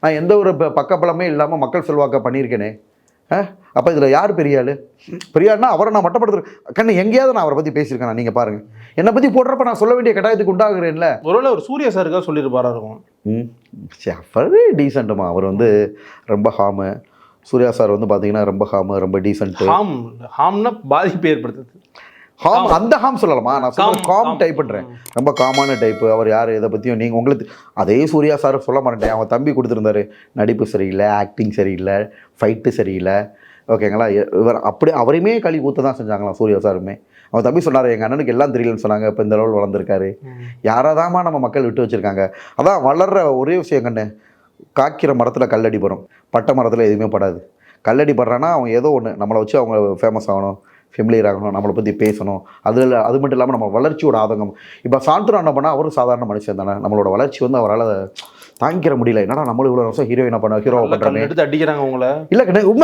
நான் எந்த ஒரு பக்கபலமே இல்லாமல் மக்கள் செல்வாக்க பண்ணியிருக்கேனே. அப்போ இதில் யார் பெரிய ஆள்? பெரியார்னா அவரை நான் மட்டப்படுத்துறேன் கண்ணு. எங்கேயாவது நான் அவரை பற்றி பேசியிருக்கேன்? நீங்கள் பாருங்கள், என்னை பற்றி போடுறப்ப நான் சொல்ல வேண்டிய கட்டாயத்துக்கு உண்டாகிறேன்ல. ஒருவேளை ஒரு சூர்யா சாருக்காக சொல்லியிருப்பாரா இருக்கும். அவரே டீசென்ட்டுமா. அவர் வந்து ரொம்ப ஹாமு. சூர்யா சார் வந்து பார்த்தீங்கன்னா ரொம்ப ஹாமு, ரொம்ப டீசென்ட்டு. ஹாம்னா பாதிப்பு ஏற்படுத்துது. ஹாம் அந்த ஹாம் சொல்லலாமா? நான் சொல்ல காம் டைப் பண்ணுறேன். ரொம்ப காமான டைப்பு. அவர் யார் எதை பற்றியும் நீங்கள் உங்களுக்கு அதே சூர்யா சார் சொல்ல மாட்டேன். அவன் தம்பி கொடுத்துருந்தாரு, நடிப்பு சரியில்லை, ஆக்டிங் சரியில்லை, ஃபைட்டு சரியில்லை, ஓகேங்களா. இவர் அப்படியே அவரையுமே களி ஊற்ற தான் செஞ்சாங்களாம் சூர்யா சாருமே. அவன் தம்பி சொன்னார், எங்கள் அண்ணனுக்கு எல்லாம் தெரியலன்னு சொன்னாங்க, இப்போ இந்த அளவில் வளர்ந்துருக்காரு. யாராதாமா நம்ம மக்கள் விட்டு வச்சுருக்காங்க. அதான் வளர்கிற ஒரே விஷயம் கண்ணு, காய்க்கிற மரத்தில் கல்லடி படும், பட்டை மரத்தில் எதுவுமே படாது. கல்லடி படுறான்னா அவங்க ஏதோ ஒன்று நம்மளை வச்சு அவங்க ஃபேமஸ் ஆகணும், ஃபெமிலியர் ஆகணும், நம்மளை பற்றி பேசணும். அது மட்டும் இல்லாமல் நம்ம வளர்ச்சியோட ஆதங்கம். இப்போ சாந்தனா என்ன பண்ணால் அவரும் சாதாரண மனுஷன் தானே. நம்மளோட வளர்ச்சி வந்து அவரால் தாங்கிக்கிற முடியல. என்னடா நம்மளும் இவ்வளோ வருஷம் ஹீரோயினை பண்ண ஹீரோவை பண்ணுறேன் எடுத்து அடிக்கிறாங்க உங்களை. இல்லை உண்மை.